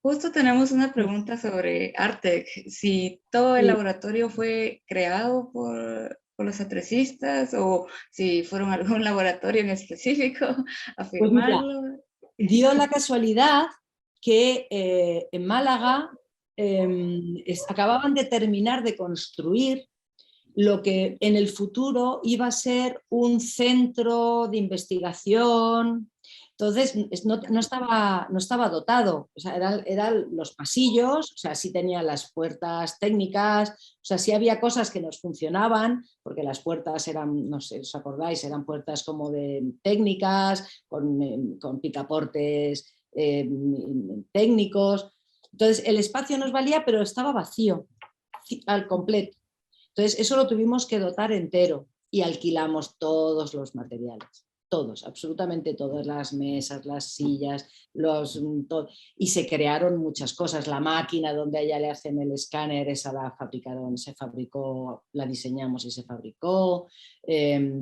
Justo tenemos una pregunta sobre Artec. Si todo el Sí. laboratorio fue creado por los atrecistas o si fueron a algún laboratorio en específico a Pues mira, firmarlo. dio la casualidad que en Málaga acababan de terminar de construir lo que en el futuro iba a ser un centro de investigación. Entonces no estaba dotado, o sea, eran los pasillos, o sea, sí tenía las puertas técnicas, o sea, sí había cosas que nos funcionaban, porque las puertas eran, no sé, ¿os acordáis? Eran puertas como de técnicas, con picaportes técnicos. Entonces el espacio nos valía, pero estaba vacío al completo. Entonces, eso lo tuvimos que dotar entero y alquilamos todos los materiales, todos, absolutamente todas, las mesas, las sillas, y se crearon muchas cosas. La máquina donde allá le hacen el escáner, esa la fabricaron, se fabricó, la diseñamos y se fabricó.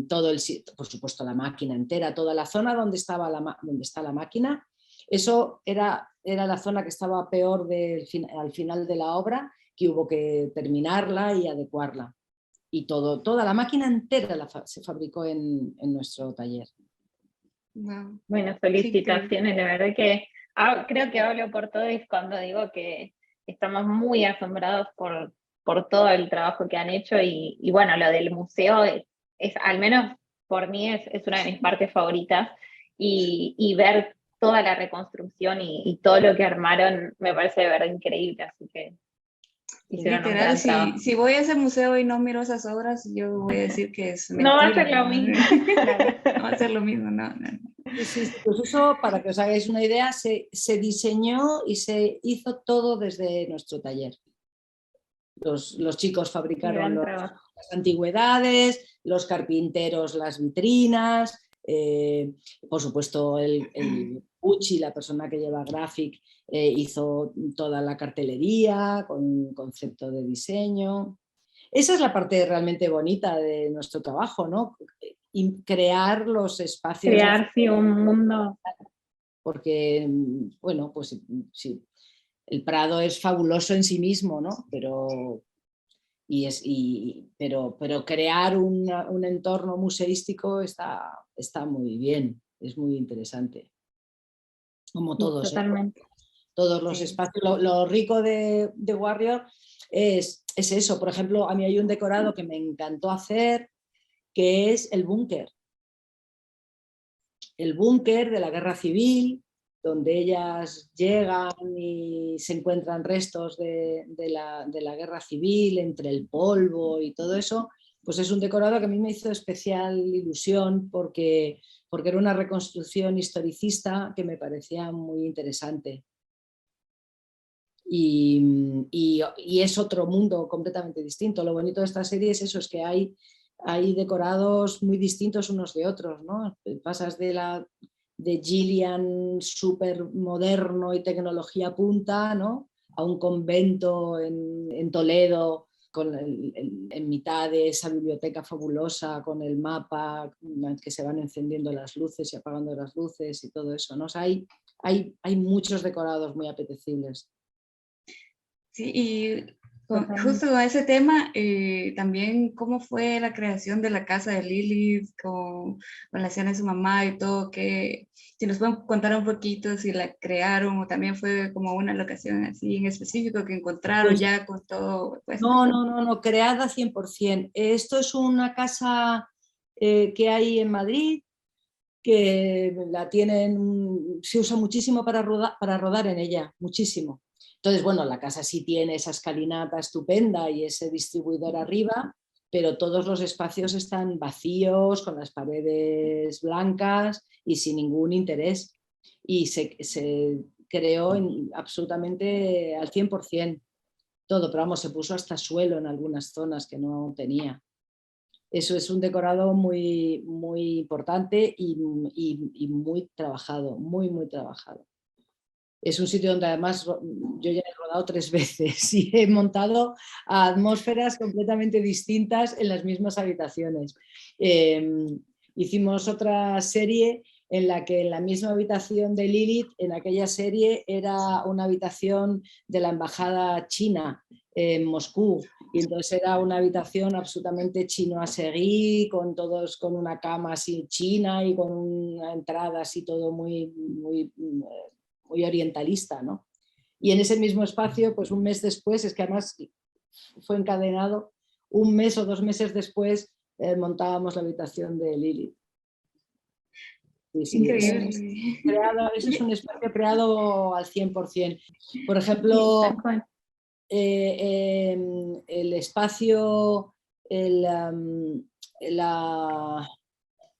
Todo por supuesto, la máquina entera, toda la zona donde está la máquina, eso era la zona que estaba peor al final de la obra, que hubo que terminarla y adecuarla. Y toda la máquina entera se fabricó en nuestro taller. Wow, Bueno, qué increíble. felicitaciones, la verdad que creo que hablo por todos cuando digo que estamos muy asombrados por todo el trabajo que han hecho y bueno, lo del museo al menos por mí es una de mis partes favoritas y ver toda la reconstrucción y todo lo que armaron me parece de verdad increíble, así que hicieron un Literal, gran trabajo. si voy a ese museo y no miro esas obras, yo voy a decir que es mentira. No va a ser lo mismo. Claro, no va a ser lo mismo, no. Sí, pues eso, para que os hagáis una idea, se diseñó y se hizo todo desde nuestro taller. Los chicos fabricaron las antigüedades, los carpinteros las vitrinas, por supuesto el Pucci, la persona que lleva Graphic, hizo toda la cartelería con concepto de diseño. Esa es la parte realmente bonita de nuestro trabajo, ¿no? Y crear los espacios. Crear, sí, un mundo. Porque, bueno, pues sí, el Prado es fabuloso en sí mismo, ¿no? Pero crear un entorno museístico está muy bien, es muy interesante. Como todos, Totalmente. todos los espacios. Lo rico de Warrior es eso. Por ejemplo, a mí hay un decorado que me encantó hacer, que es el búnker. El búnker de la guerra civil, donde ellas llegan y se encuentran restos de la guerra civil, entre el polvo y todo eso, pues es un decorado que a mí me hizo especial ilusión porque era una reconstrucción historicista que me parecía muy interesante. Y es otro mundo completamente distinto. Lo bonito de esta serie es eso, es que hay decorados muy distintos unos de otros, ¿no? Pasas de Gillian súper moderno y tecnología punta, ¿no? A un convento en Toledo en mitad de esa biblioteca fabulosa con el mapa, que se van encendiendo las luces y apagando las luces y todo eso, ¿no? O sea, hay muchos decorados muy apetecibles. Sí, y justo con ese tema, también cómo fue la creación de la casa de Lilith con la escena de su mamá y todo, que si nos pueden contar un poquito si la crearon o también fue como una locación así en específico que encontraron Pues, ya con todo puesto. No, creada 100%. Esto es una casa que hay en Madrid, que la tienen, se usa muchísimo para rodar en ella, muchísimo. Entonces, bueno, la casa sí tiene esa escalinata estupenda y ese distribuidor arriba, pero todos los espacios están vacíos, con las paredes blancas y sin ningún interés. Y se creó absolutamente al 100% todo, pero vamos, se puso hasta suelo en algunas zonas que no tenía. Eso es un decorado muy, muy importante y muy trabajado, muy, muy trabajado. Es un sitio donde además yo ya he rodado 3 veces y he montado atmósferas completamente distintas en las mismas habitaciones. Hicimos otra serie en la que en la misma habitación de Lilith, en aquella serie, era una habitación de la embajada china en Moscú, y entonces era una habitación absolutamente chino-aseguí, con todos, con una cama así china y con una entrada así todo muy, muy, muy orientalista, ¿no? Y en ese mismo espacio, pues un mes después, es que además fue encadenado, un mes o 2 meses después montábamos la habitación de Lilith. Sí, sí, Increíble. eso es un espacio creado al 100%. Por ejemplo, el espacio,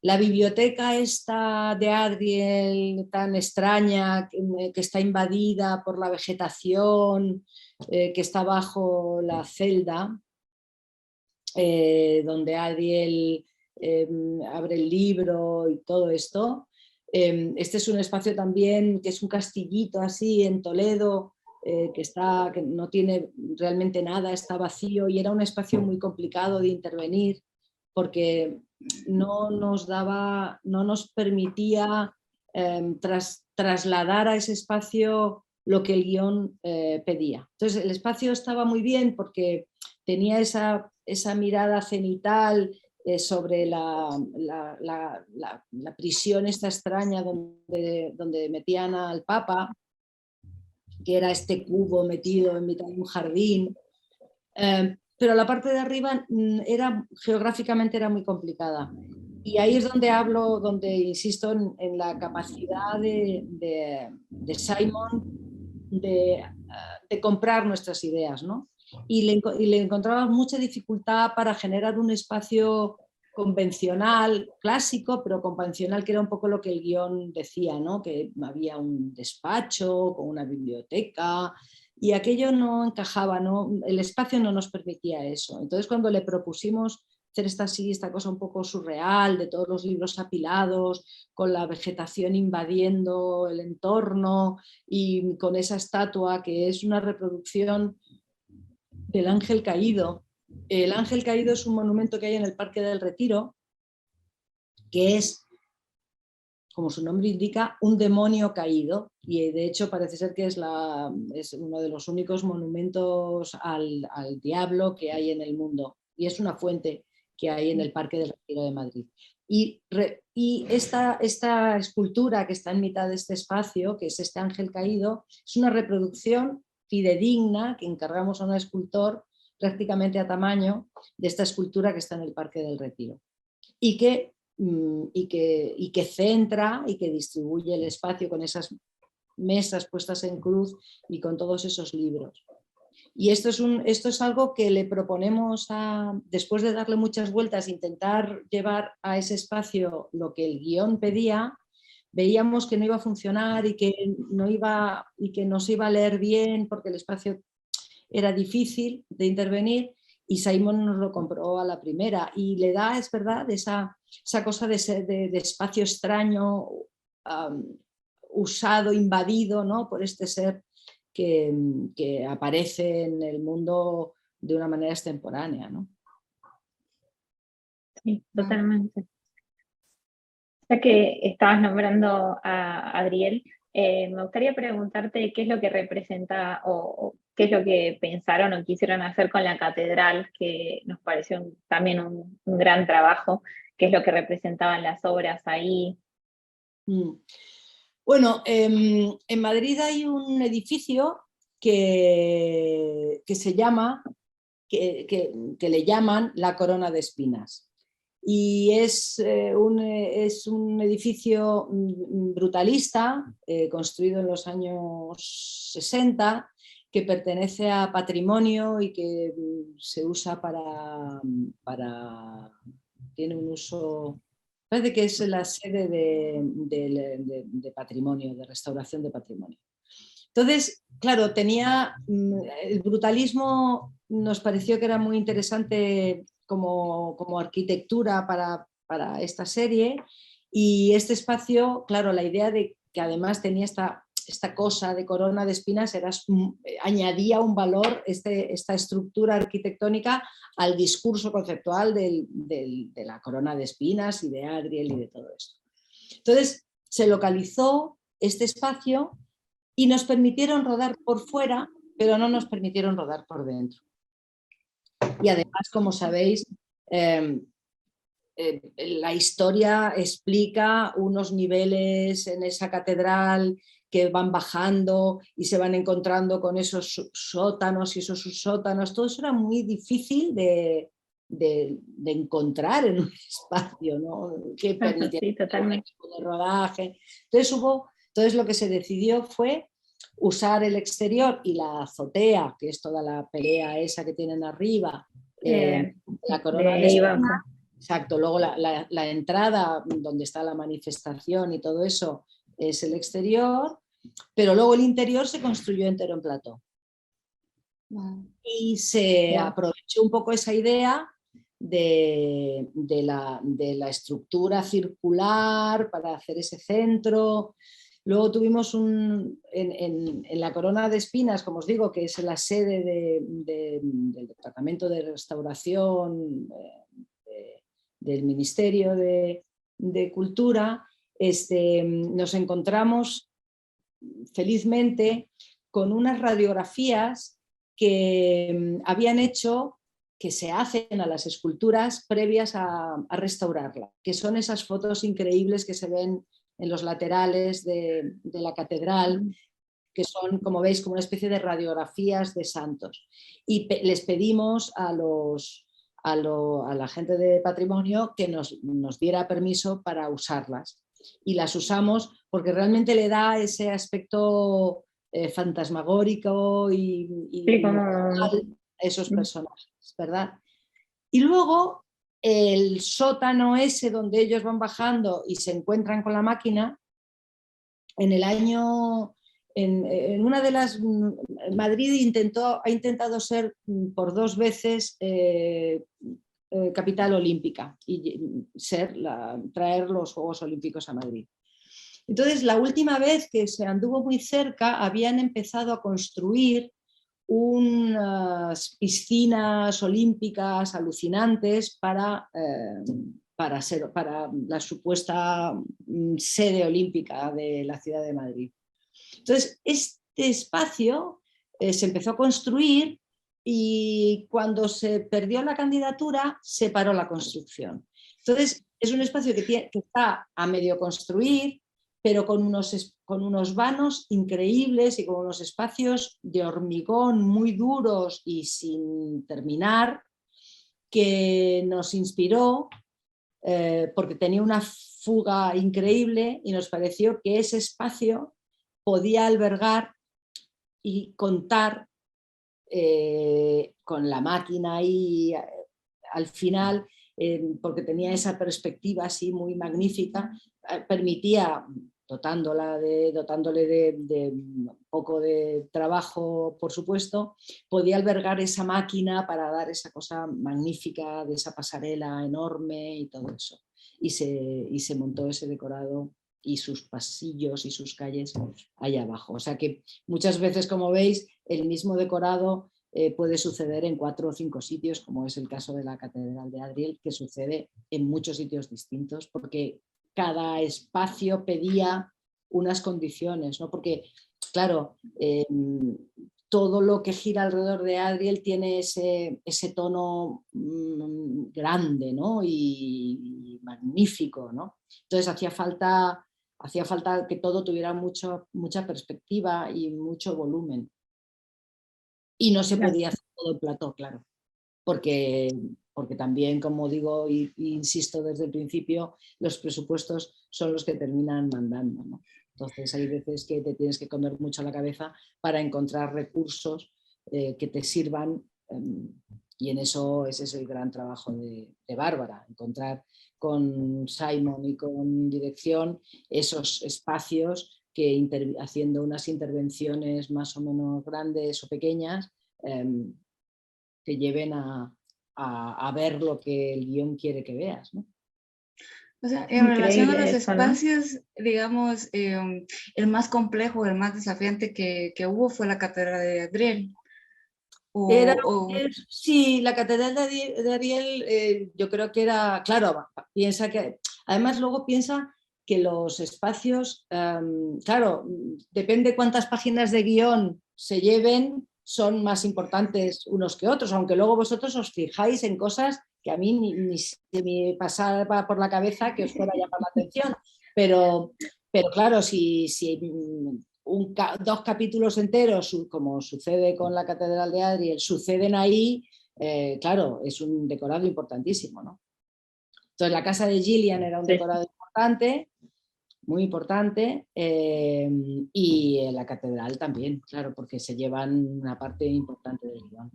la biblioteca esta de Adriel tan extraña, que está invadida por la vegetación, que está bajo la celda, donde Adriel abre el libro y todo esto. Este es un espacio también que es un castillito así en Toledo, que no tiene realmente nada, está vacío, y era un espacio muy complicado de intervenir porque no nos permitía trasladar a ese espacio lo que el guión pedía. Entonces el espacio estaba muy bien porque tenía esa mirada cenital sobre la prisión esta extraña donde metían al Papa, que era este cubo metido en mitad de un jardín. Pero la parte de arriba geográficamente era muy complicada. Y ahí es donde insisto en la capacidad de Simon de comprar nuestras ideas, ¿no? Y le encontraba mucha dificultad para generar un espacio convencional, clásico, pero convencional, que era un poco lo que el guión decía, ¿no? Que había un despacho con una biblioteca, y aquello no encajaba, ¿no? El espacio no nos permitía eso. Entonces, cuando le propusimos hacer esta cosa un poco surreal, de todos los libros apilados, con la vegetación invadiendo el entorno y con esa estatua que es una reproducción del Ángel Caído. El Ángel Caído es un monumento que hay en el Parque del Retiro, que es, como su nombre indica, un demonio caído, y de hecho parece ser que es uno de los únicos monumentos al diablo que hay en el mundo, y es una fuente que hay en el Parque del Retiro de Madrid. Y esta escultura que está en mitad de este espacio, que es este ángel caído, es una reproducción fidedigna que encargamos a un escultor prácticamente a tamaño de esta escultura que está en el Parque del Retiro, y que centra y que distribuye el espacio con esas mesas puestas en cruz y con todos esos libros. Y esto es algo que le proponemos, después de darle muchas vueltas, intentar llevar a ese espacio lo que el guión pedía. Veíamos que no iba a funcionar y que no se iba a leer bien porque el espacio era difícil de intervenir, y Simon nos lo compró a la primera, y le da, es verdad, esa cosa de espacio extraño, usado, invadido, ¿no? Por este ser que aparece en el mundo de una manera extemporánea, ¿no? Sí, totalmente. Ya que estabas nombrando a Adriel, me gustaría preguntarte qué es lo que representa o qué es lo que pensaron o quisieron hacer con la catedral, que nos pareció también un gran trabajo, qué es lo que representaban las obras ahí. Bueno, en Madrid hay un edificio que se llama, que le llaman la Corona de Espinas. Y es un edificio brutalista, construido en los años 60, que pertenece a patrimonio y que se usa tiene un uso, parece que es la sede de patrimonio, de restauración de patrimonio. Entonces, claro, el brutalismo nos pareció que era muy interesante como arquitectura para esta serie, y este espacio, claro, la idea de que además tenía esta cosa de corona de espinas añadía un valor, esta estructura arquitectónica, al discurso conceptual de la corona de espinas y de Adriel y de todo esto. Entonces, se localizó este espacio y nos permitieron rodar por fuera, pero no nos permitieron rodar por dentro. Y además, como sabéis, la historia explica unos niveles en esa catedral que van bajando y se van encontrando con esos sótanos y esos subsótanos. Todo eso era muy difícil de encontrar en un espacio, ¿no? Que permitiera Sí, totalmente. un tipo de rodaje. Entonces lo que se decidió fue usar el exterior y la azotea, que es toda la pelea esa que tienen arriba, la corona de España. Exacto, luego la entrada donde está la manifestación y todo eso es el exterior, pero luego el interior se construyó entero en plató. Wow. Y se aprovechó un poco esa idea de la estructura circular para hacer ese centro. Luego tuvimos en la Corona de Espinas, como os digo, que es la sede del Departamento de Restauración del Ministerio de Cultura, nos encontramos felizmente con unas radiografías que habían hecho, que se hacen a las esculturas previas a restaurarla, que son esas fotos increíbles que se ven en los laterales de la catedral, que son, como veis, como una especie de radiografías de santos. Y les pedimos a la gente de patrimonio que nos diera permiso para usarlas. Y las usamos porque realmente le da ese aspecto fantasmagórico y a esos personajes, ¿verdad? Y luego el sótano ese donde ellos van bajando y se encuentran con la máquina, en una de las, Madrid ha intentado ser por 2 veces capital olímpica y traer los Juegos Olímpicos a Madrid. Entonces, la última vez que se anduvo muy cerca, habían empezado a construir unas piscinas olímpicas alucinantes para la supuesta sede olímpica de la ciudad de Madrid. Entonces, este espacio se empezó a construir y cuando se perdió la candidatura, se paró la construcción. Entonces, es un espacio que está a medio construir, pero con unos vanos increíbles y con unos espacios de hormigón muy duros y sin terminar, que nos inspiró porque tenía una fuga increíble y nos pareció que ese espacio podía albergar y contar con la máquina ahí al final, porque tenía esa perspectiva así muy magnífica, permitía, dotándole de un poco de trabajo, por supuesto, podía albergar esa máquina para dar esa cosa magnífica de esa pasarela enorme y todo eso. Y se montó ese decorado y sus pasillos y sus calles allá abajo. O sea que muchas veces, como veis, el mismo decorado puede suceder en 4 o 5 sitios, como es el caso de la Catedral de Adriel, que sucede en muchos sitios distintos, porque cada espacio pedía unas condiciones, ¿no? Porque, claro, todo lo que gira alrededor de Adriel tiene ese tono grande, ¿no? y magnífico, ¿no? Entonces hacía falta que todo tuviera mucha perspectiva y mucho volumen. Y no se podía hacer todo en plató, claro, porque también, como digo e insisto desde el principio, los presupuestos son los que terminan mandando, ¿no? Entonces hay veces que te tienes que comer mucho la cabeza para encontrar recursos que te sirvan, y en eso ese es el gran trabajo de Bárbara, encontrar con Simon y con dirección esos espacios que haciendo unas intervenciones más o menos grandes o pequeñas te lleven a ver lo que el guión quiere que veas, ¿no? O sea, en relación a los eso, espacios, digamos, el más complejo, el más desafiante que hubo fue la Catedral de Adriel. Sí, la Catedral de Ariel yo creo que era, claro, piensa que, además luego piensa que los espacios, claro, depende cuántas páginas de guión se lleven, son más importantes unos que otros, aunque luego vosotros os fijáis en cosas que a mí ni se me pasaba por la cabeza que os fuera a llamar la atención, pero claro, si dos capítulos enteros, como sucede con la Catedral de Adriel, suceden ahí, claro, es un decorado importantísimo, ¿no? Entonces la casa de Gillian era un decorado importante, muy importante, y la catedral también, claro, porque se llevan una parte importante del guión.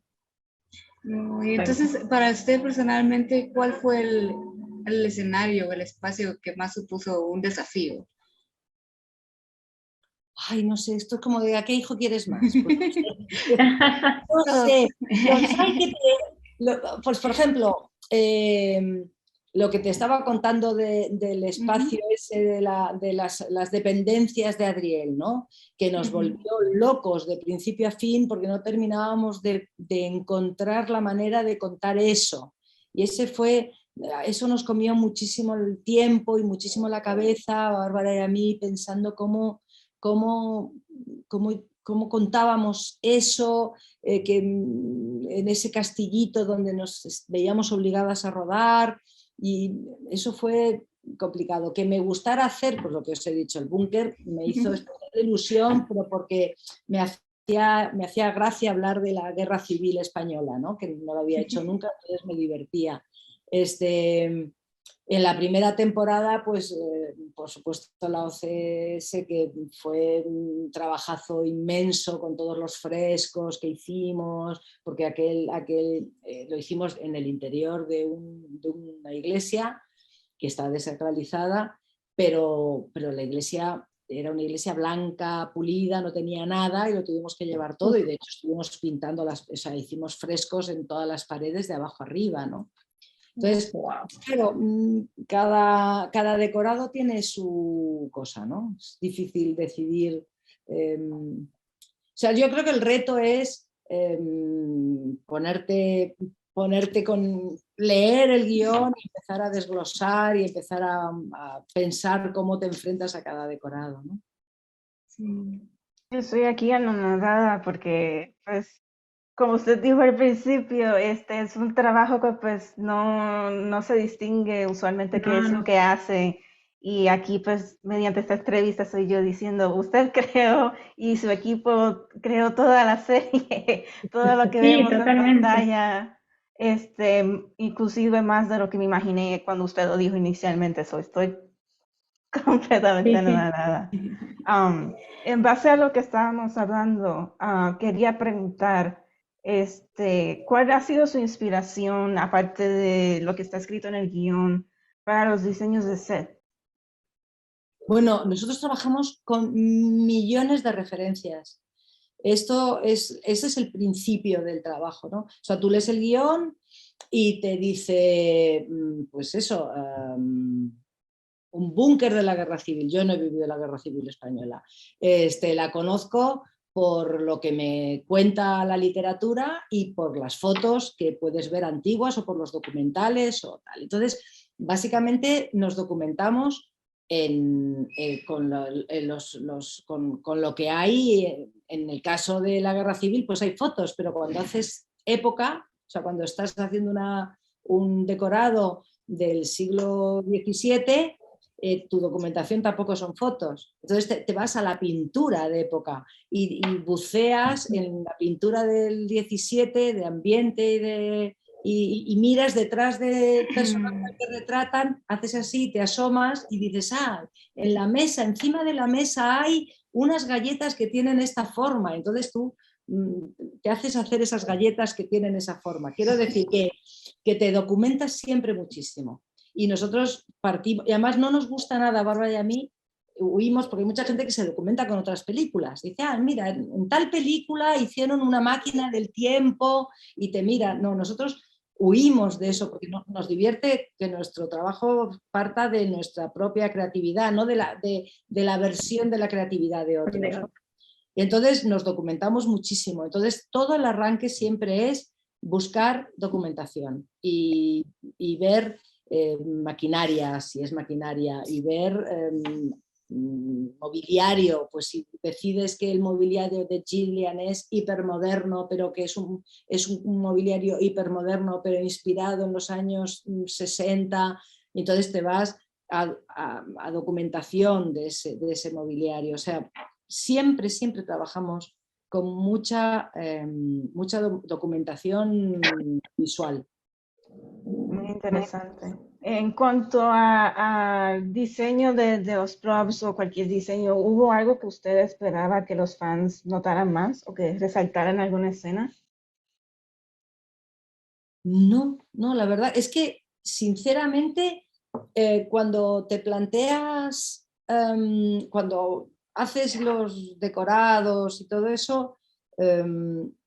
Y entonces, para usted personalmente, ¿cuál fue el escenario, el espacio que más supuso un desafío? Ay, no sé, esto es como de ¿a qué hijo quieres más? Pues, no sé, pues por ejemplo, lo que te estaba contando del espacio ese de las dependencias de Adriel, ¿no? Que nos volvió locos de principio a fin porque no terminábamos de encontrar la manera de contar eso. Y eso nos comió muchísimo el tiempo y muchísimo la cabeza, a Bárbara y a mí, pensando cómo contábamos eso, que en ese castillito donde nos veíamos obligadas a rodar, y eso fue complicado. Que me gustara hacer, pues lo que os he dicho, el búnker me hizo especial ilusión, pero porque me hacía gracia hablar de la Guerra Civil Española, ¿no? Que no lo había hecho nunca, entonces me divertía. En la primera temporada, pues por supuesto la OCS, que fue un trabajazo inmenso con todos los frescos que hicimos, porque aquel lo hicimos en el interior de una iglesia que está desacralizada, pero la iglesia era una iglesia blanca, pulida, no tenía nada y lo tuvimos que llevar todo, y de hecho estuvimos pintando, hicimos frescos en todas las paredes de abajo arriba, ¿no? Entonces, claro, cada decorado tiene su cosa, ¿no? Es difícil decidir. O sea, yo creo que el reto es ponerte con leer el guión y empezar a desglosar y empezar a pensar cómo te enfrentas a cada decorado, ¿no? Sí. Yo estoy aquí anonadada porque, pues, como usted dijo al principio, este es un trabajo que pues no se distingue usualmente qué es lo que hace. Y aquí pues mediante esta entrevista soy yo diciendo, usted creó y su equipo creó toda la serie, todo lo que vemos en pantalla, inclusive más de lo que me imaginé cuando usted lo dijo inicialmente. Estoy completamente anonadada. En base a lo que estábamos hablando, quería preguntar, ¿cuál ha sido su inspiración, aparte de lo que está escrito en el guión, para los diseños de set? Bueno, nosotros trabajamos con millones de referencias. Ese es el principio del trabajo, ¿no? O sea, tú lees el guión y te dice, pues eso, un búnker de la guerra civil. Yo no he vivido la guerra civil española. La conozco por lo que me cuenta la literatura y por las fotos que puedes ver antiguas o por los documentales o tal. Entonces, básicamente nos documentamos con lo que hay. En el caso de la guerra civil, pues hay fotos, pero cuando haces época, o sea, cuando estás haciendo un decorado del siglo XVII, tu documentación tampoco son fotos. Entonces te vas a la pintura de época y buceas en la pintura del 17, de ambiente y miras detrás de personajes que retratan, haces así, te asomas y dices, en la mesa, encima de la mesa hay unas galletas que tienen esta forma. Entonces tú te haces hacer esas galletas que tienen esa forma. Quiero decir que te documentas siempre muchísimo. Y nosotros partimos, y además no nos gusta nada, Bárbara y a mí, huimos, porque hay mucha gente que se documenta con otras películas. Dice, mira, en tal película hicieron una máquina del tiempo y te mira. No, nosotros huimos de eso porque nos divierte que nuestro trabajo parta de nuestra propia creatividad, no de la versión de la creatividad de otros, ¿no? Y entonces nos documentamos muchísimo. Entonces todo el arranque siempre es buscar documentación y ver maquinaria, si es maquinaria, y ver mobiliario, pues si decides que el mobiliario de Gillian es hipermoderno, pero que es un mobiliario hipermoderno, pero inspirado en los años 60, entonces te vas a documentación de ese mobiliario. O sea, siempre trabajamos con mucha documentación visual. Muy interesante. En cuanto al diseño de los props o cualquier diseño, ¿hubo algo que usted esperaba que los fans notaran más o que resaltaran alguna escena? No, la verdad es que sinceramente cuando te planteas, cuando haces los decorados y todo eso,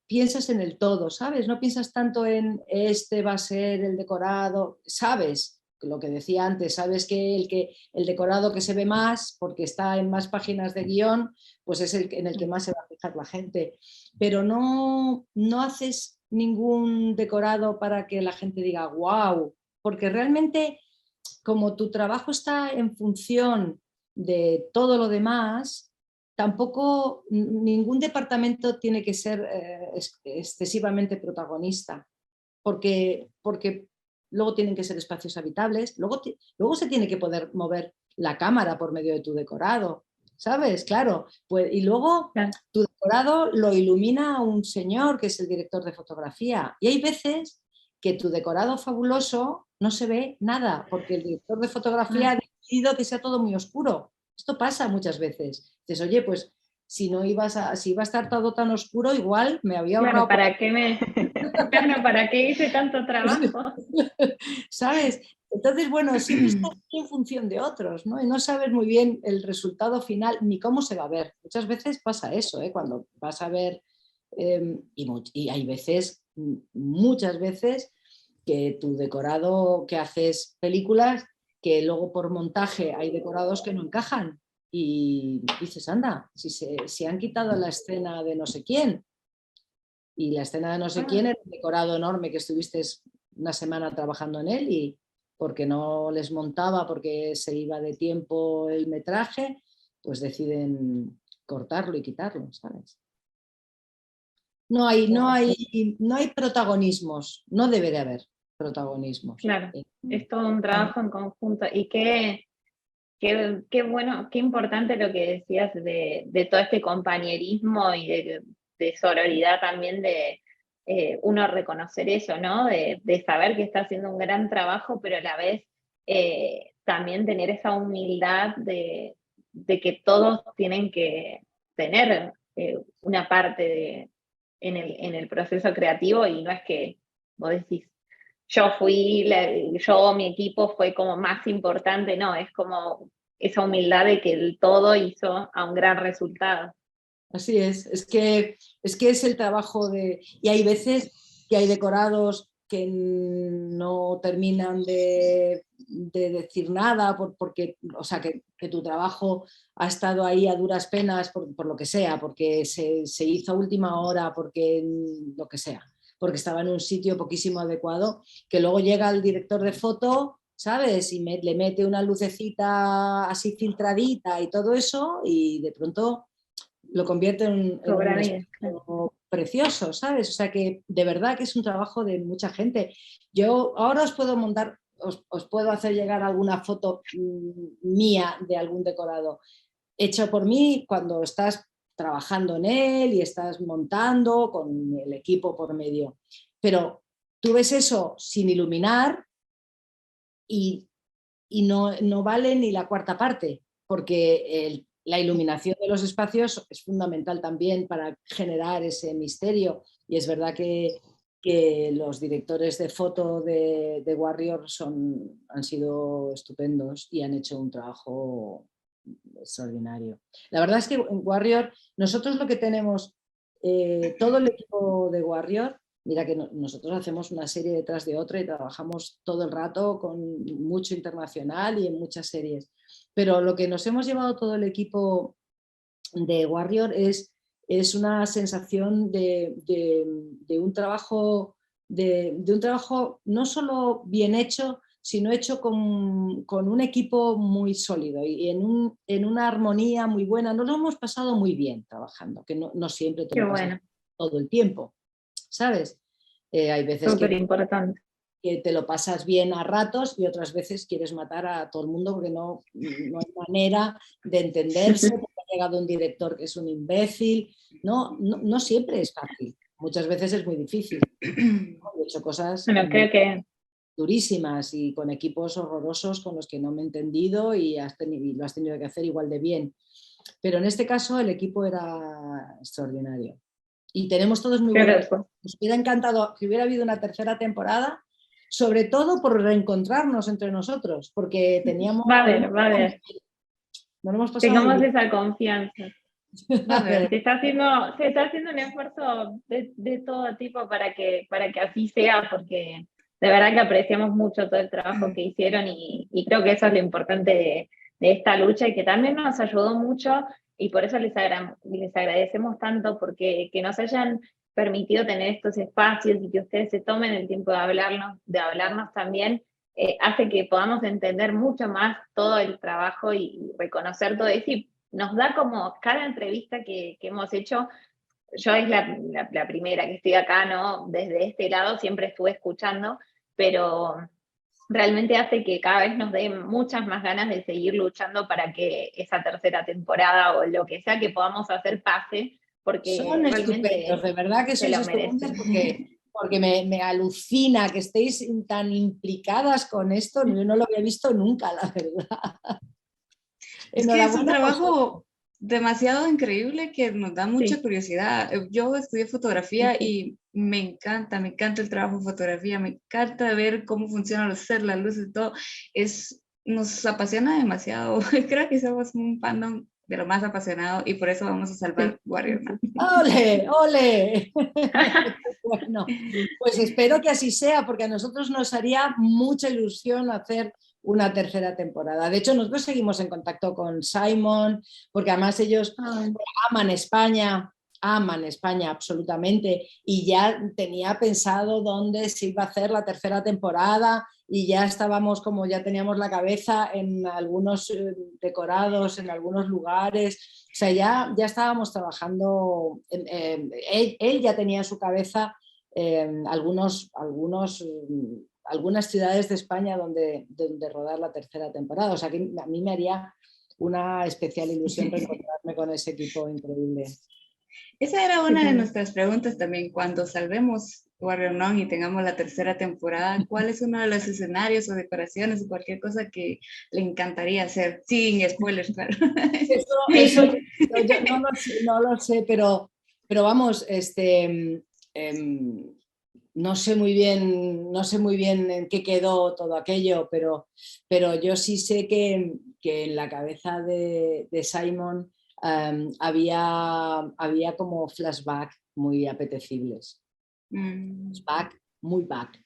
piensas en el todo, ¿sabes? No piensas tanto en este va a ser el decorado, sabes lo que decía antes, sabes que el decorado que se ve más, porque está en más páginas de guión, pues es el en el que más se va a fijar la gente, pero no haces ningún decorado para que la gente diga wow, porque realmente como tu trabajo está en función de todo lo demás, tampoco ningún departamento tiene que ser excesivamente protagonista, porque luego tienen que ser espacios habitables, luego se tiene que poder mover la cámara por medio de tu decorado, ¿sabes? Claro, pues, y luego tu decorado lo ilumina un señor que es el director de fotografía, y hay veces que tu decorado fabuloso no se ve nada, porque el director de fotografía ha decidido que sea todo muy oscuro. Esto pasa muchas veces. Dices, oye, pues si iba a estar todo tan oscuro, igual me había ahorrado. Claro, ¿para qué hice tanto trabajo? ¿Sabes? Entonces, bueno, siempre estás en función de otros, ¿no? Y no sabes muy bien el resultado final ni cómo se va a ver. Muchas veces pasa eso, cuando vas a ver, y hay veces, muchas veces, que tu decorado, que haces películas, que luego por montaje hay decorados que no encajan. Y dices, anda, si han quitado la escena de no sé quién, y la escena de no sé quién era un decorado enorme que estuviste una semana trabajando en él y porque no les montaba, porque se iba de tiempo el metraje, pues deciden cortarlo y quitarlo, ¿sabes? No hay protagonismos, no debe de haber protagonismos. Claro, es todo un trabajo en conjunto. Y qué bueno, qué importante lo que decías de todo este compañerismo y de sororidad también, de uno reconocer eso, ¿no? De saber que está haciendo un gran trabajo, pero a la vez también tener esa humildad de que todos tienen que tener una parte en el proceso creativo, y no es que vos decís, yo, mi equipo fue como más importante, no, es como esa humildad de que el todo hizo a un gran resultado. Así es que es el trabajo de... Y hay veces que hay decorados que no terminan de decir nada porque, o sea, que tu trabajo ha estado ahí a duras penas por lo que sea, porque se hizo a última hora, porque lo que sea, porque estaba en un sitio poquísimo adecuado, que luego llega el director de foto, ¿sabes? Y le mete una lucecita así filtradita y todo eso, y de pronto lo convierte en un espacio precioso, ¿sabes? O sea que de verdad que es un trabajo de mucha gente. Yo ahora os puedo montar, os puedo hacer llegar alguna foto mía de algún decorado hecho por mí cuando estás trabajando en él y estás montando con el equipo por medio. Pero tú ves eso sin iluminar y no vale ni la cuarta parte, porque la iluminación de los espacios es fundamental también para generar ese misterio. Y es verdad que los directores de foto de Warrior han sido estupendos y han hecho un trabajo extraordinario. La verdad es que en Warrior, nosotros lo que tenemos, todo el equipo de Warrior, mira que nosotros hacemos una serie detrás de otra y trabajamos todo el rato con mucho internacional y en muchas series. Pero lo que nos hemos llevado todo el equipo de Warrior es una sensación de un trabajo no solo bien hecho, sino hecho con un equipo muy sólido y en una armonía muy buena. Nos lo hemos pasado muy bien trabajando, que no siempre te Qué lo pasas bueno, todo el tiempo, ¿sabes? Hay veces súper importante. que te lo pasas bien a ratos y otras veces quieres matar a todo el mundo porque no hay manera de entenderse, porque ha llegado un director que es un imbécil. No siempre es fácil, muchas veces es muy difícil. He hecho cosas Bueno, creo que durísimas y con equipos horrorosos con los que no me he entendido y lo has tenido que hacer igual de bien. Pero en este caso el equipo era extraordinario. Y tenemos todos muy buenos. Nos hubiera encantado que hubiera habido una tercera temporada, sobre todo por reencontrarnos entre nosotros, porque teníamos... Va a haber. Nos lo hemos pasado Tengamos muy bien. esa confianza. A ver. Se está haciendo un esfuerzo de todo tipo para que así sea, porque de verdad que apreciamos mucho todo el trabajo que hicieron y creo que eso es lo importante de esta lucha y que también nos ayudó mucho y por eso les agradecemos tanto porque que nos hayan permitido tener estos espacios y que ustedes se tomen el tiempo de hablarnos también, hace que podamos entender mucho más todo el trabajo y reconocer todo eso y nos da como cada entrevista que hemos hecho, yo es la primera que estoy acá, ¿no? Desde este lado siempre estuve escuchando, pero realmente hace que cada vez nos dé muchas más ganas de seguir luchando para que esa tercera temporada o lo que sea que podamos hacer pase, porque son realmente estupendos, de verdad que se sois lo estupendos merecen. porque me alucina que estéis tan implicadas con esto, yo no lo había visto nunca, la verdad. Es que es un Enhorabuena. trabajo demasiado increíble que nos da mucha Sí. curiosidad. Yo estudié fotografía y me encanta el trabajo de fotografía, me encanta ver cómo funcionan los sets, las luces y todo. Nos apasiona demasiado. Creo que somos un fandom de lo más apasionado y por eso vamos a salvar Warrior Man. ¡Ole! ¡Ole! Bueno, pues espero que así sea, porque a nosotros nos haría mucha ilusión hacer una tercera temporada. De hecho, nosotros seguimos en contacto con Simon, porque además ellos aman España absolutamente, y ya tenía pensado dónde se iba a hacer la tercera temporada y ya estábamos, como ya teníamos la cabeza en algunos decorados, en algunos lugares, o sea, ya estábamos trabajando, él ya tenía en su cabeza algunas ciudades de España donde rodar la tercera temporada, o sea que a mí me haría una especial ilusión reencontrarme con ese equipo increíble. Esa era una de nuestras preguntas también, cuando salvemos Warrior Nun y tengamos la tercera temporada, ¿cuál es uno de los escenarios o decoraciones o cualquier cosa que le encantaría hacer? Sin spoilers, claro. Eso yo no lo sé, pero vamos, no sé muy bien en qué quedó todo aquello, pero yo sí sé que en la cabeza de Simon había como flashback muy apetecibles. Flashback, muy back.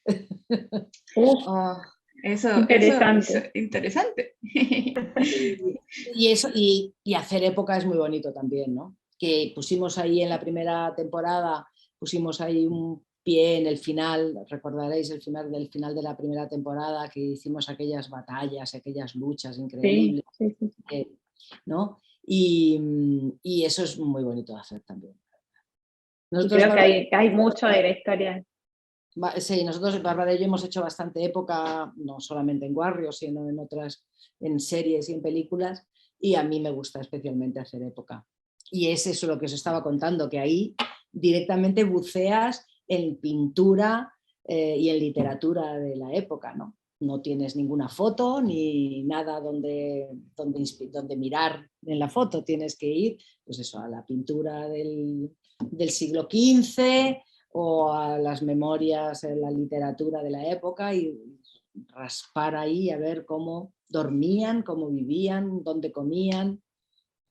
Oh, eso Interesante. interesante. Y hacer época es muy bonito también, ¿no? Que pusimos ahí en la primera temporada, pusimos ahí un pie en el final, recordaréis el final de la primera temporada, que hicimos aquellas batallas, aquellas luchas increíbles, Sí. ¿no? Y eso es muy bonito de hacer también. Nosotros, Creo que hay mucho de la historia. Sí, nosotros, Bárbara y yo, hemos hecho bastante época, no solamente en Warrior, sino en series y en películas, y a mí me gusta especialmente hacer época. Y es eso lo que os estaba contando, que ahí directamente buceas en pintura y en literatura de la época, ¿no? No tienes ninguna foto ni nada donde mirar en la foto, tienes que ir, pues eso, a la pintura del siglo XV o a las memorias en la literatura de la época y raspar ahí a ver cómo dormían, cómo vivían, dónde comían.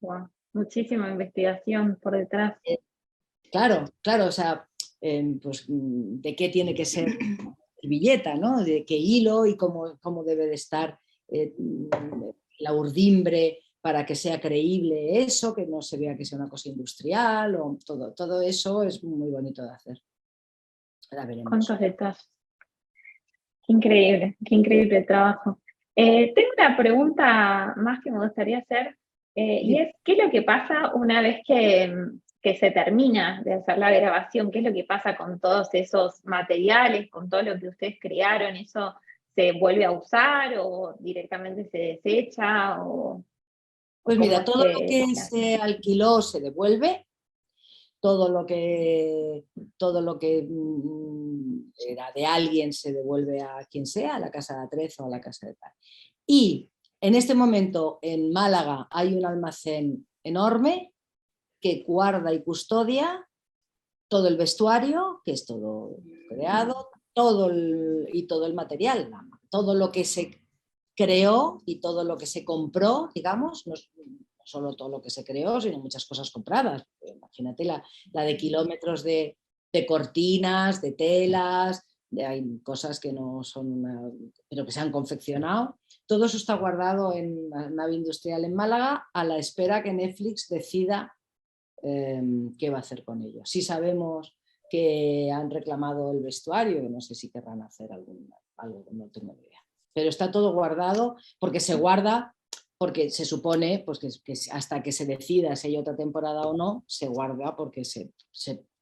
Wow. Muchísima investigación por detrás. Claro, o sea, pues de qué tiene que ser servilleta, ¿no? De qué hilo y cómo debe de estar la urdimbre para que sea creíble eso, que no se vea que sea una cosa industrial, o todo eso es muy bonito de hacer. Ahora veremos. ¿Cuántos detalles? qué increíble trabajo. Tengo una pregunta más que me gustaría hacer, y es, ¿qué es lo que pasa una vez que se termina de hacer la grabación? ¿Qué es lo que pasa con todos esos materiales, con todo lo que ustedes crearon? ¿Eso se vuelve a usar o directamente se desecha? Pues ¿Cómo mira, es todo lo que que se alquiló se devuelve, todo lo que era de alguien se devuelve a quien sea, a la casa de Atrezo o a la casa de tal. Y en este momento en Málaga hay un almacén enorme que guarda y custodia todo el vestuario, que es todo creado, todo el material, todo lo que se creó y todo lo que se compró, digamos, no solo todo lo que se creó, sino muchas cosas compradas. Imagínate la de kilómetros de cortinas, de telas, hay cosas que no son, pero que se han confeccionado. Todo eso está guardado en la nave industrial en Málaga a la espera que Netflix decida qué va a hacer con ello. Sí sabemos que han reclamado el vestuario, no sé si querrán hacer algo, no tengo ni idea. Pero está todo guardado porque se guarda, porque se supone pues, que hasta que se decida si hay otra temporada o no, se guarda porque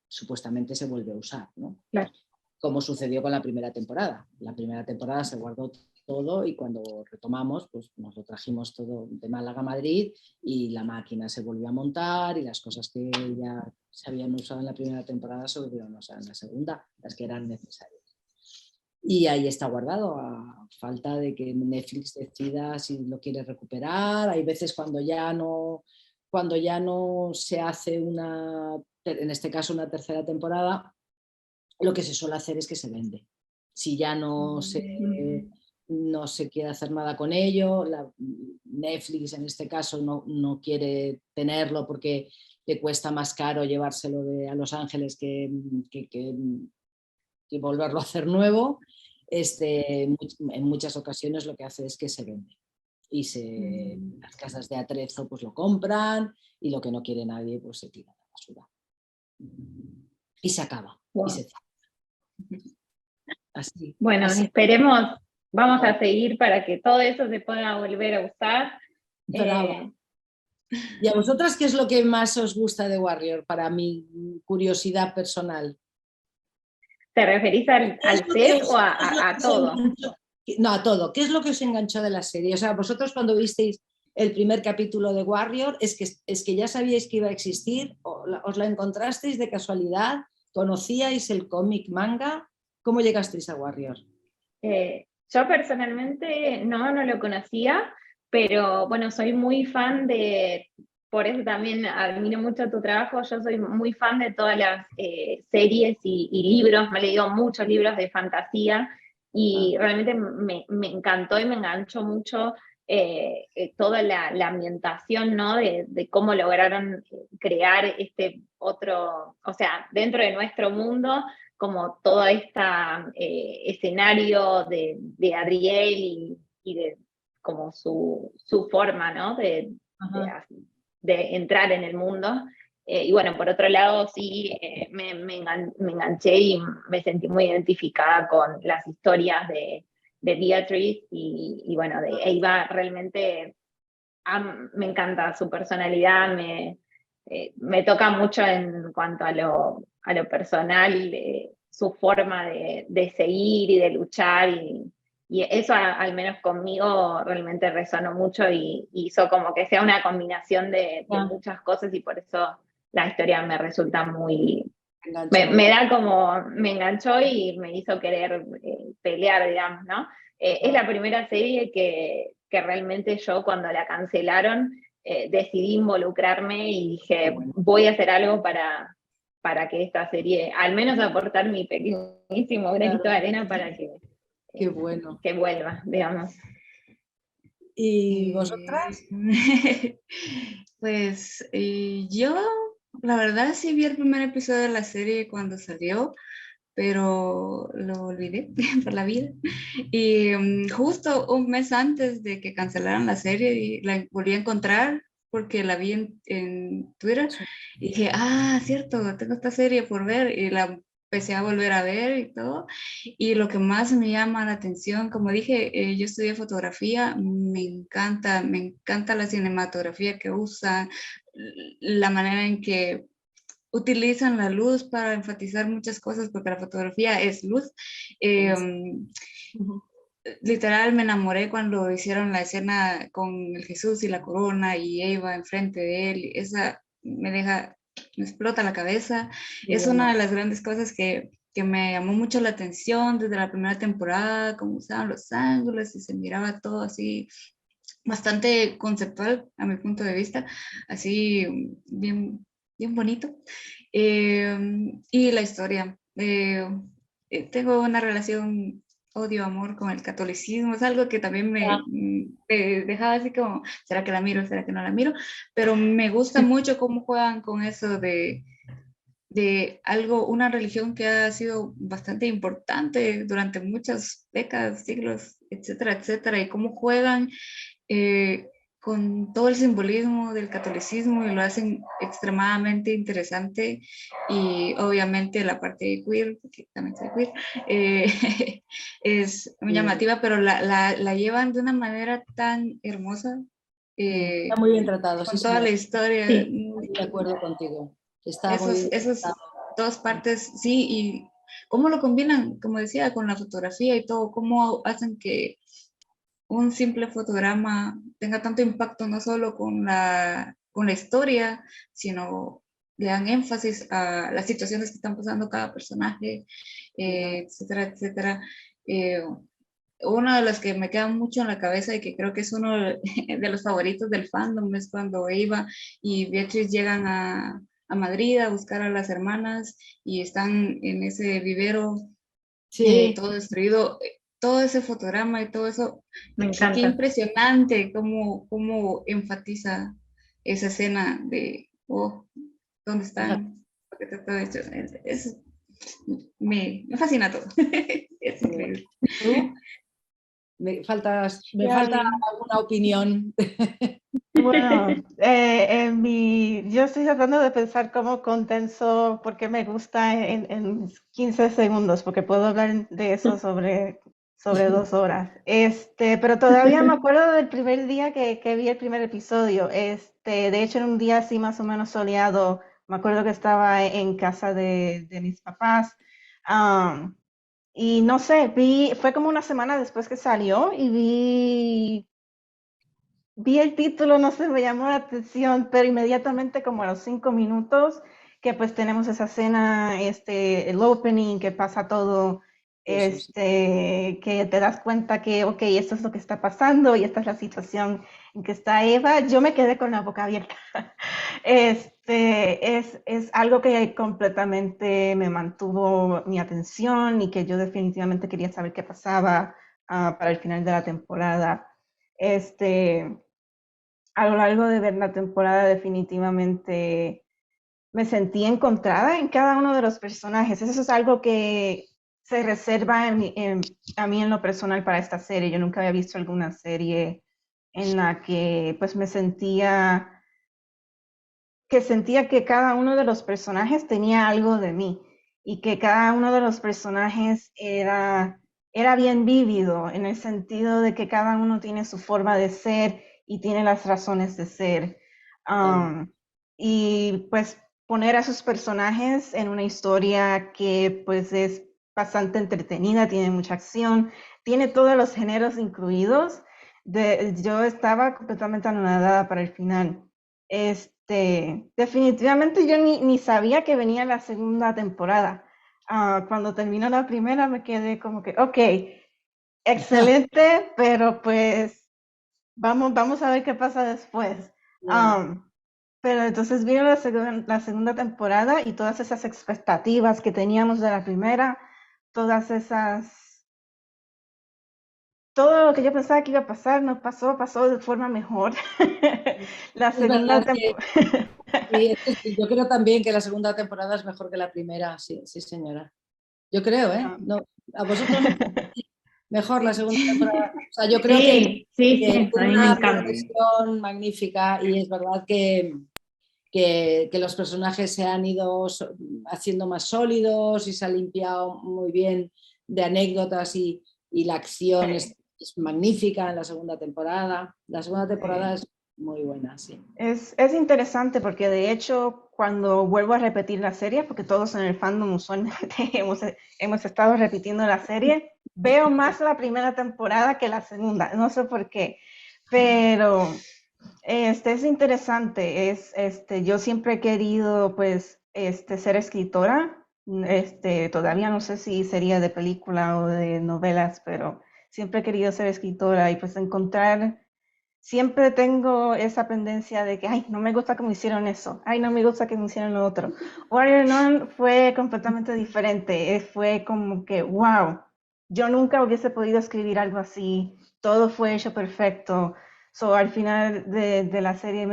supuestamente se vuelve a usar, ¿no? Claro. Como sucedió con la primera temporada. La primera temporada se guardó todo y cuando retomamos pues nos lo trajimos todo de Málaga a Madrid y la máquina se volvió a montar y las cosas que ya se habían usado en la primera temporada se volvieron a usar en la segunda, las que eran necesarias. Y ahí está guardado a falta de que Netflix decida si lo quiere recuperar. Hay veces cuando ya no se hace en este caso una tercera temporada, lo que se suele hacer es que se vende. Si ya no se quiere hacer nada con ello, Netflix en este caso no quiere tenerlo porque le cuesta más caro llevárselo a Los Ángeles que volverlo a hacer nuevo, en muchas ocasiones lo que hace es que se vende. Y las casas de Atrezo pues lo compran y lo que no quiere nadie pues se tira a la basura. Y se acaba. Wow. Y se cierra. Así. Bueno, Así. esperemos, vamos a seguir para que todo eso se pueda volver a usar. ¿Y a vosotras qué es lo que más os gusta de Warrior, para mi curiosidad personal? ¿Te referís al set o a todo? No, a todo. ¿Qué es lo que os enganchó de la serie? O sea, vosotros cuando visteis el primer capítulo de Warrior, ¿es que ya sabíais que iba a existir? ¿Os la encontrasteis de casualidad? ¿Conocíais el cómic manga? ¿Cómo llegasteis a Warrior? Yo personalmente no lo conocía, pero bueno, soy muy fan por eso también admiro mucho tu trabajo, yo soy muy fan de todas las series y libros, me he leído muchos libros de fantasía y realmente me encantó y me enganchó mucho toda la ambientación, ¿no? De cómo lograron crear este otro, o sea, dentro de nuestro mundo, como todo este escenario de Adriel y de como su forma, ¿no? De entrar en el mundo. Y bueno, por otro lado, sí, me enganché y me sentí muy identificada con las historias de Beatrice y bueno, de Eva. Realmente me encanta su personalidad, me toca mucho en cuanto a lo personal, su forma de seguir y de luchar, y eso al menos conmigo realmente resonó mucho y hizo como que sea una combinación de muchas cosas y por eso la historia me resulta muy... Me da como, me enganchó y me hizo querer pelear, digamos, ¿no? Es la primera serie que realmente yo cuando la cancelaron decidí involucrarme y dije, voy a hacer algo para que esta serie, al menos aportar mi pequeñísimo granito de arena para que, Qué bueno. que vuelva, digamos. ¿Y vosotras? Pues yo, la verdad, sí vi el primer episodio de la serie cuando salió, pero lo olvidé por la vida. Y justo un mes antes de que cancelaran la serie, y la volví a encontrar porque la vi en Twitter y dije, cierto, tengo esta serie por ver y la empecé a volver a ver y todo. Y lo que más me llama la atención, como dije, yo estudié fotografía, me encanta la cinematografía que usan, la manera en que utilizan la luz para enfatizar muchas cosas, porque la fotografía es luz. Literal me enamoré cuando hicieron la escena con el Jesús y la corona y Eva enfrente de él. Esa me explota la cabeza. Es una de las grandes cosas que me llamó mucho la atención desde la primera temporada, cómo usaban los ángulos y se miraba todo así bastante conceptual a mi punto de vista, así bien, bien bonito. Y la historia. Tengo una relación odio-amor con el catolicismo, es algo que también me dejaba así como, ¿será que la miro? ¿Será que no la miro? Pero me gusta mucho cómo juegan con eso de algo, una religión que ha sido bastante importante durante muchas décadas, siglos, etcétera, etcétera, y cómo juegan con todo el simbolismo del catolicismo y lo hacen extremadamente interesante, y obviamente la parte queer, porque también soy queer, es muy llamativa, pero la llevan de una manera tan hermosa. Está muy bien tratado, Con sí, toda señora. la historia. Sí. Estoy de acuerdo contigo. Está muy bien Esas tratado. dos partes, sí, y cómo lo combinan, como decía, con la fotografía y todo, cómo hacen que un simple fotograma tenga tanto impacto, no solo con la historia, sino le dan énfasis a las situaciones que están pasando cada personaje, etcétera, etcétera. Uno de los que me queda mucho en la cabeza y que creo que es uno de los favoritos del fandom es cuando Eva y Beatriz llegan a Madrid a buscar a las hermanas y están en ese vivero todo destruido. Todo ese fotograma y todo eso, Me qué encanta. impresionante cómo enfatiza esa escena de, oh, ¿dónde están? Porque está todo hecho. Me fascina todo. Es increíble. ¿Tú? Me falta alguna opinión. Bueno, yo estoy tratando de pensar cómo condenso, porque me gusta en 15 segundos, porque puedo hablar de eso sobre 2 horas. Pero todavía me acuerdo del primer día que vi el primer episodio. De hecho, en un día así más o menos soleado, me acuerdo que estaba en casa de mis papás. Y no sé, fue como una semana después que salió y vi el título, no sé, me llamó la atención, pero inmediatamente como a los 5 minutos, que pues tenemos esa escena, el opening, que pasa todo, que te das cuenta que, ok, esto es lo que está pasando y esta es la situación en que está Eva, yo me quedé con la boca abierta. Es algo que completamente me mantuvo mi atención y que yo definitivamente quería saber qué pasaba para el final de la temporada. A lo largo de ver la temporada definitivamente me sentí encontrada en cada uno de los personajes. Eso es algo que se reserva a mí en lo personal para esta serie. Yo nunca había visto alguna serie en la que pues me sentía que cada uno de los personajes tenía algo de mí y que cada uno de los personajes era bien vívido en el sentido de que cada uno tiene su forma de ser y tiene las razones de ser. Y pues poner a sus personajes en una historia que pues es bastante entretenida, tiene mucha acción, tiene todos los géneros incluidos. Yo estaba completamente anonadada para el final. Definitivamente yo ni sabía que venía la segunda temporada. Cuando terminó la primera me quedé como que, ok, excelente, pero pues vamos a ver qué pasa después. Pero entonces vino la segunda temporada y todas esas expectativas que teníamos de la primera, todo lo que yo pensaba que iba a pasar no pasó de forma mejor. La segunda temporada. Yo creo también que la segunda temporada es mejor que la primera, sí, sí señora. Yo creo, ¿eh? No, a vosotros mejor la segunda temporada. O sea, yo creo que Sí, tiene a mí me una encanta. progresión magnífica y es verdad que que los personajes se han ido haciendo más sólidos y se ha limpiado muy bien de anécdotas y la acción es magnífica en la segunda temporada. La segunda temporada es muy buena, sí. Es interesante porque de hecho cuando vuelvo a repetir la serie, porque todos en el fandom usualmente hemos estado repitiendo la serie, veo más la primera temporada que la segunda, no sé por qué, pero es interesante, yo siempre he querido pues ser escritora, todavía no sé si sería de película o de novelas, pero siempre he querido ser escritora y pues siempre tengo esa pendencia de que, ay, no me gusta que me hicieron eso, ay, no me gusta que me hicieron lo otro. Warrior Nun fue completamente diferente, fue como que, wow, yo nunca hubiese podido escribir algo así, todo fue hecho perfecto. So, al final de la serie,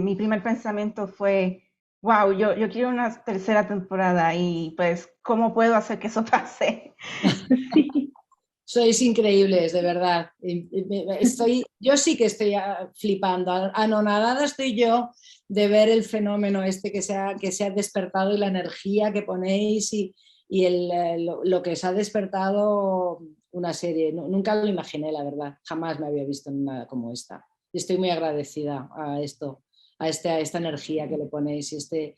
mi primer pensamiento fue, wow, yo quiero una tercera temporada y pues, ¿cómo puedo hacer que eso pase? Sois increíbles, de verdad. Yo sí que estoy flipando. Anonadada estoy yo de ver el fenómeno este que se ha despertado y la energía que ponéis y lo que se ha despertado una serie. Nunca lo imaginé, la verdad. Jamás me había visto en nada como esta. Y estoy muy agradecida a esto, a esta energía que le ponéis y este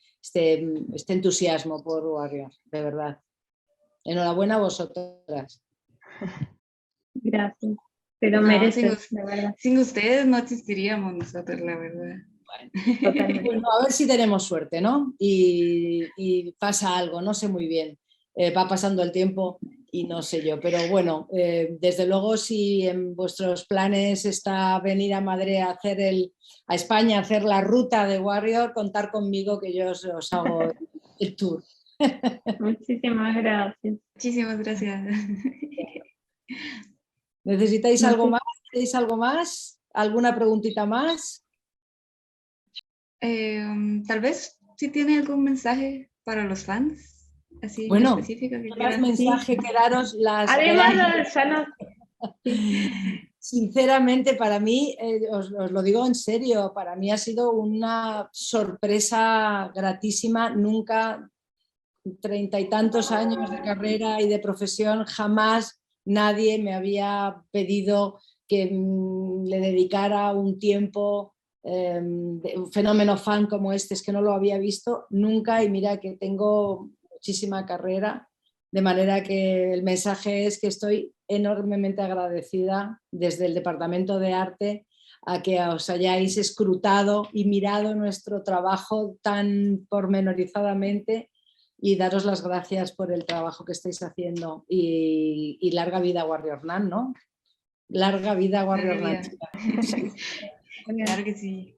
entusiasmo por Warrior, de verdad. Enhorabuena a vosotras. Gracias, te lo No, mereces, de verdad. sin ustedes no existiríamos nosotros, la verdad. Bueno, Totalmente. bueno, a ver si tenemos suerte, ¿no? Y pasa algo, no sé muy bien. Va pasando el tiempo y no sé yo, pero bueno, desde luego si en vuestros planes está venir a Madrid a a España a hacer la ruta de Warrior, contar conmigo que yo os hago el tour. Muchísimas gracias. Muchísimas gracias. ¿Necesitáis No algo sé. más? ¿Tenéis algo más? ¿Alguna preguntita más? Tal vez si tiene algún mensaje para los fans, así en Bueno, específico que más quieran. mensaje que daros las Además, grandes. ya no. Sinceramente, para mí, os lo digo en serio, para mí ha sido una sorpresa gratísima. Nunca, 30 y tantos años de carrera y de profesión, jamás nadie me había pedido que le dedicara un tiempo de un fenómeno fan como este. Es que no lo había visto nunca y mira que tengo muchísima carrera, de manera que el mensaje es que estoy enormemente agradecida desde el Departamento de Arte a que os hayáis escrutado y mirado nuestro trabajo tan pormenorizadamente y daros las gracias por el trabajo que estáis haciendo y larga vida Warrior Nun, ¿no? Larga vida Warrior Nun. Claro que sí.